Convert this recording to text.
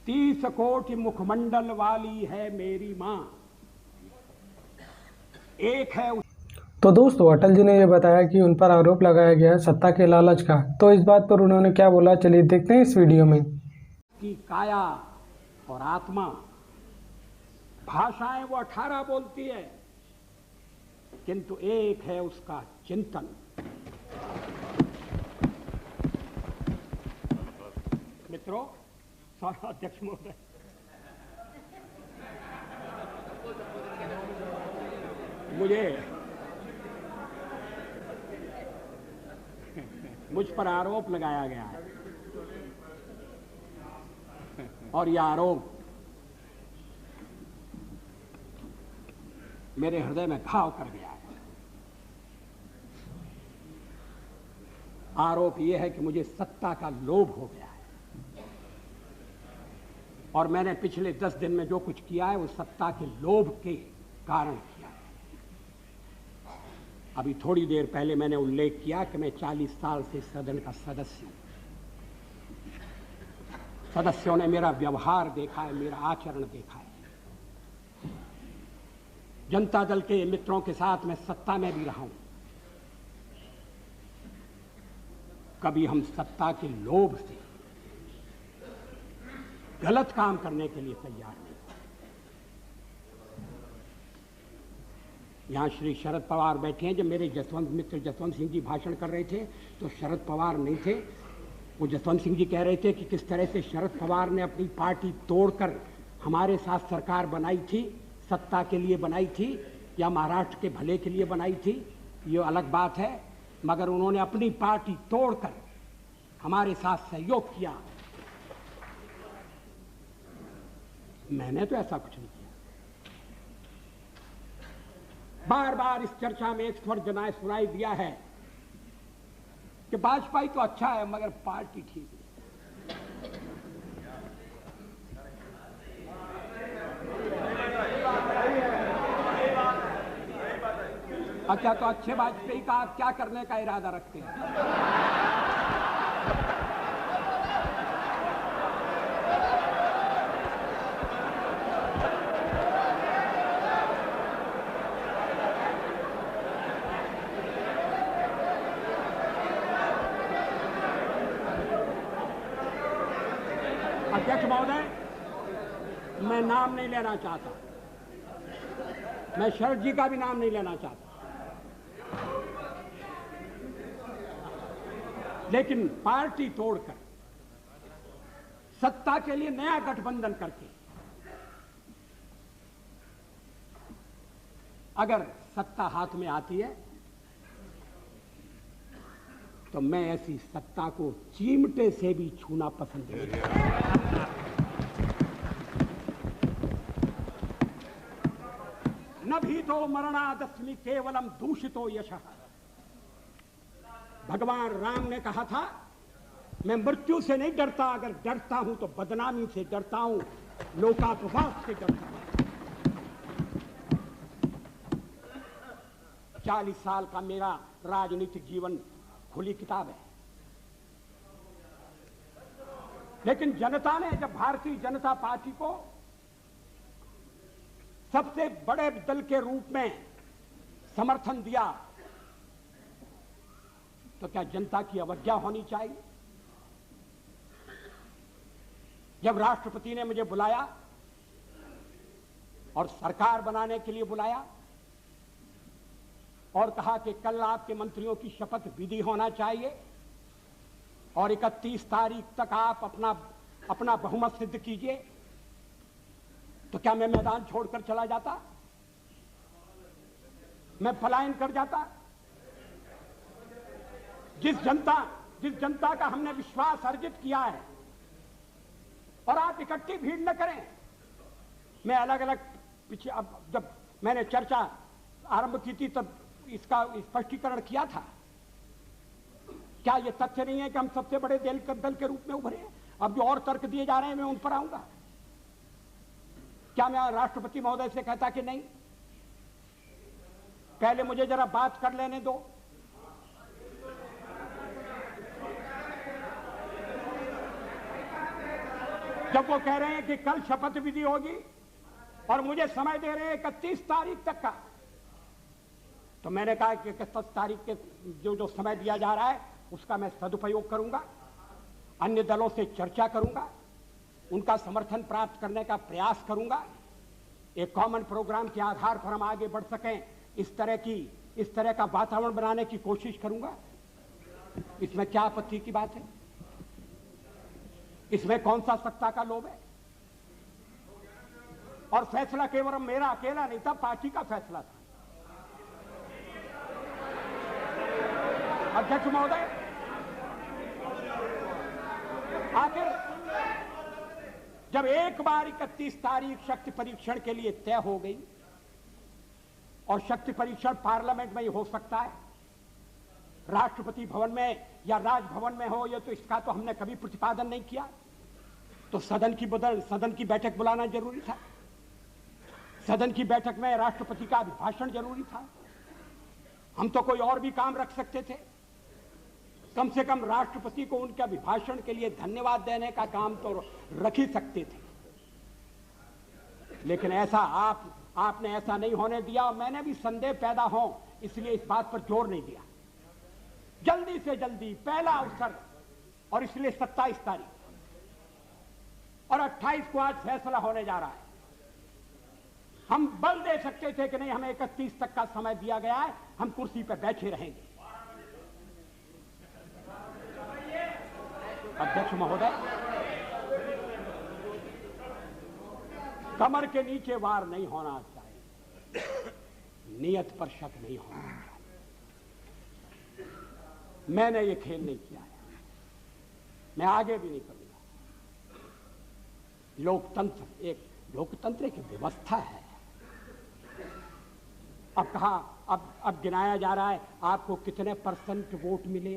30 कोटि मुखमंडल वाली है मेरी माँ, एक है। तो दोस्तों, अटल जी ने ये बताया कि उन पर आरोप लगाया गया है सत्ता के लालच का। तो इस बात पर उन्होंने क्या बोला, चलिए देखते हैं इस वीडियो में। की काया और आत्मा, भाषाएं वो 18 बोलती है, किंतु एक है उसका चिंतन। मित्रों, अध्यक्ष महोदय, मुझ पर आरोप लगाया गया है और यह आरोप मेरे हृदय में घाव कर गया है। आरोप यह है कि मुझे सत्ता का लोभ हो गया है और मैंने पिछले 10 दिन में जो कुछ किया है वो सत्ता के लोभ के कारण किया है। अभी थोड़ी देर पहले मैंने उल्लेख किया कि मैं 40 साल से सदन का सदस्य हूं। सदस्यों ने मेरा व्यवहार देखा है, मेरा आचरण देखा है। जनता दल के मित्रों के साथ मैं सत्ता में भी रहा हूं। कभी हम सत्ता के लोभ से गलत काम करने के लिए तैयार नहीं। यहां श्री शरद पवार बैठे हैं। जब मेरे मित्र जसवंत सिंह जी भाषण कर रहे थे तो शरद पवार नहीं थे। वो जसवंत सिंह जी कह रहे थे कि किस तरह से शरद पवार ने अपनी पार्टी तोड़कर हमारे साथ सरकार बनाई थी, सत्ता के लिए बनाई थी या महाराष्ट्र के भले के लिए बनाई थी, ये अलग बात है, मगर उन्होंने अपनी पार्टी तोड़कर हमारे साथ सहयोग किया। मैंने तो ऐसा कुछ नहीं किया। बार बार इस चर्चा में एक स्वर सुनाई दिया है कि वाजपेयी तो अच्छा है मगर पार्टी ठीक नहीं। अच्छा, तो अच्छे वाजपेयी का आप क्या करने का इरादा रखते हैं? अध्यक्ष महोदय, मैं नाम नहीं लेना चाहता, मैं शरद जी का भी नाम नहीं लेना चाहता, लेकिन पार्टी तोड़कर सत्ता के लिए नया गठबंधन करके अगर सत्ता हाथ में आती है तो मैं ऐसी सत्ता को चिमटे से भी छूना पसंद नहीं करता। न भी तो मरणादस्मि केवलम दूषितो यशः। भगवान राम ने कहा था, मैं मृत्यु से नहीं डरता, अगर डरता हूं तो बदनामी से डरता हूं, लोकापवाद से डरता हूं। 40 साल का मेरा राजनीतिक जीवन खुली किताब है, लेकिन जनता ने जब भारतीय जनता पार्टी को सबसे बड़े दल के रूप में समर्थन दिया तो क्या जनता की अवज्ञा होनी चाहिए? जब राष्ट्रपति ने मुझे बुलाया और सरकार बनाने के लिए बुलाया और कहा कि कल आपके मंत्रियों की शपथ विधि होना चाहिए और 31 तारीख तक आप अपना बहुमत सिद्ध कीजिए, तो क्या मैं मैदान छोड़कर चला जाता? मैं पलायन कर जाता? जिस जनता का हमने विश्वास अर्जित किया है, और आप इकट्ठी भीड़ न करें। मैं अलग अलग पीछे, अब जब मैंने चर्चा आरंभ की थी तब इसका स्पष्टीकरण किया था। क्या यह तथ्य नहीं है कि हम सबसे बड़े दल के रूप में उभरे हैं? अब जो और तर्क दिए जा रहे हैं मैं उन पर आऊंगा। क्या मैं राष्ट्रपति महोदय से कहता कि नहीं, पहले मुझे जरा बात कर लेने दो, जब वो कह रहे हैं कि कल शपथ विधि होगी और मुझे समय दे रहे हैं 31 तारीख तक का, तो मैंने कहा कि 31 तारीख के जो समय दिया जा रहा है उसका मैं सदुपयोग करूंगा, अन्य दलों से चर्चा करूंगा, उनका समर्थन प्राप्त करने का प्रयास करूंगा, एक कॉमन प्रोग्राम के आधार पर हम आगे बढ़ सकें, इस तरह का वातावरण बनाने की कोशिश करूंगा। इसमें क्या आपत्ति की बात है? इसमें कौन सा सत्ता का लोभ है? और फैसला केवल मेरा अकेला नहीं था, पार्टी का फैसला था। अध्यक्ष महोदय, आखिर जब एक बार 31 तारीख शक्ति परीक्षण के लिए तय हो गई और शक्ति परीक्षण पार्लियामेंट में ही हो सकता है, राष्ट्रपति भवन में या राजभवन में हो, ये तो इसका तो हमने कभी प्रतिपादन नहीं किया, तो सदन की बैठक बुलाना जरूरी था। सदन की बैठक में राष्ट्रपति का अभिभाषण जरूरी था। हम तो कोई और भी काम रख सकते थे, कम से कम राष्ट्रपति को उनके अभिभाषण के लिए धन्यवाद देने का काम तो रख ही सकते थे। लेकिन ऐसा आपने ऐसा नहीं होने दिया और मैंने भी संदेह पैदा हो इसलिए इस बात पर जोर नहीं दिया। जल्दी से जल्दी पहला अवसर, और इसलिए 27 तारीख और 28 को आज फैसला होने जा रहा है। हम बल दे सकते थे कि नहीं, हमें 31 तक का समय दिया गया है, हम कुर्सी पर बैठे रहेंगे। अध्यक्ष महोदय, कमर के नीचे वार नहीं होना चाहिए, नियत पर शक नहीं होना चाहिए। मैंने ये खेल नहीं किया है, मैं आगे भी नहीं करूंगा। लोकतंत्र एक व्यवस्था है। अब कहा, अब गिनाया जा रहा है आपको कितने % वोट मिले।